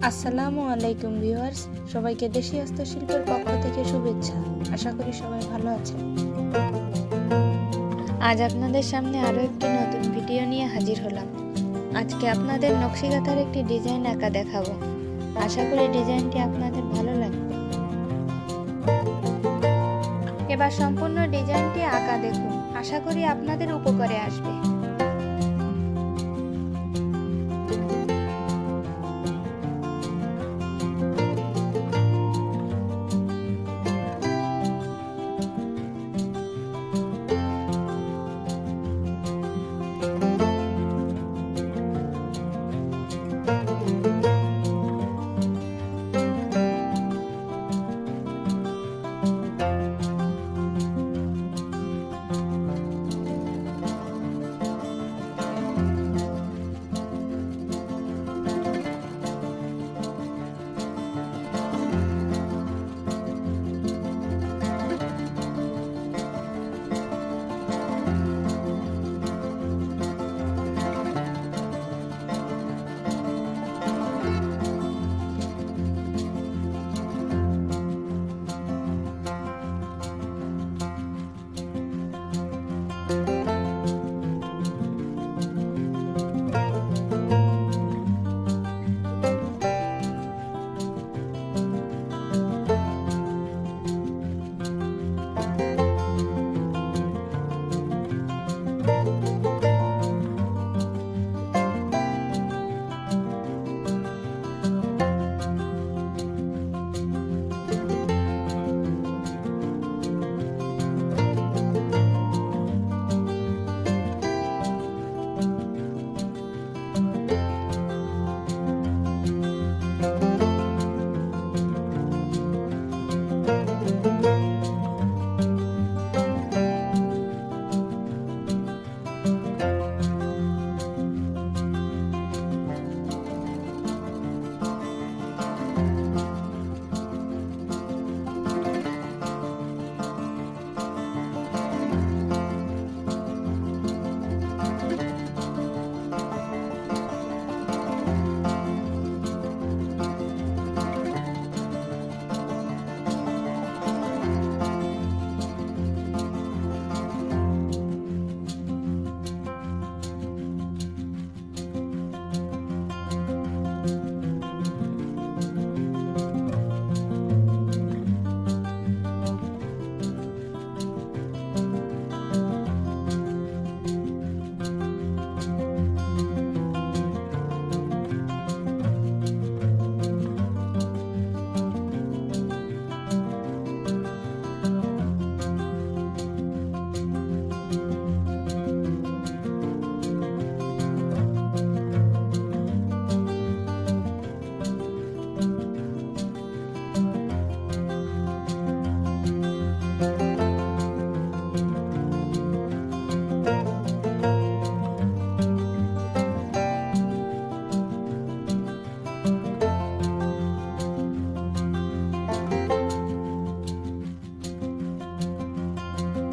আসসালামু আলাইকুম ভিউয়ার্স, সবাইকে দেশি হস্তশিল্পের পক্ষ থেকে শুভেচ্ছা। আশা করি সবাই ভালো আছেন। আজ আপনাদের সামনে আরও একটি নতুন ভিডিও নিয়ে হাজির হলাম। আজকে আপনাদের নকশি কাঁথার একটি ডিজাইন আঁকা দেখাবো। আশা করি ডিজাইনটি আপনাদের ভালো লাগবে। এবার সম্পূর্ণ ডিজাইনটি আঁকা দেখুন, আশা করি আপনাদের উপকারে আসবে।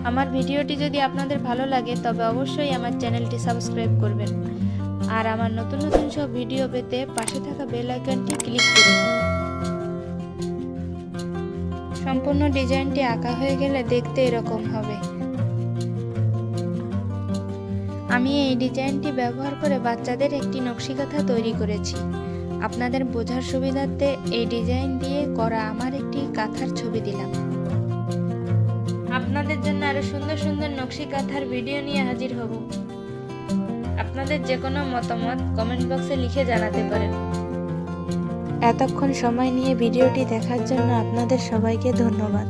আমার ভিডিওটি যদি আপনাদের ভালো লাগে তবে অবশ্যই আমার চ্যানেলটি সাবস্ক্রাইব করবেন আর আমার নতুন নতুন সব ভিডিও পেতে পাশে থাকা বেল আইকনটি ক্লিক করুন। সম্পূর্ণ ডিজাইনটি আঁকা হয়ে গেলে দেখতে এরকম হবে। আমি এই ডিজাইনটি ব্যবহার করে বাচ্চাদের একটি নকশি কাঁথা তৈরি করেছি। আপনাদের বোঝার সুবিধার্থে এই ডিজাইন দিয়ে করা আমার একটি কাঁথার ছবি দিলাম। আপনাদের জন্য আরো সুন্দর সুন্দর নকশি কাঁথার ভিডিও নিয়ে হাজির হব। আপনাদের যে কোনো মতামত কমেন্ট বক্সে লিখে জানাতে পারেন। এতক্ষণ সময় নিয়ে ভিডিওটি দেখার জন্য আপনাদের সবাইকে ধন্যবাদ।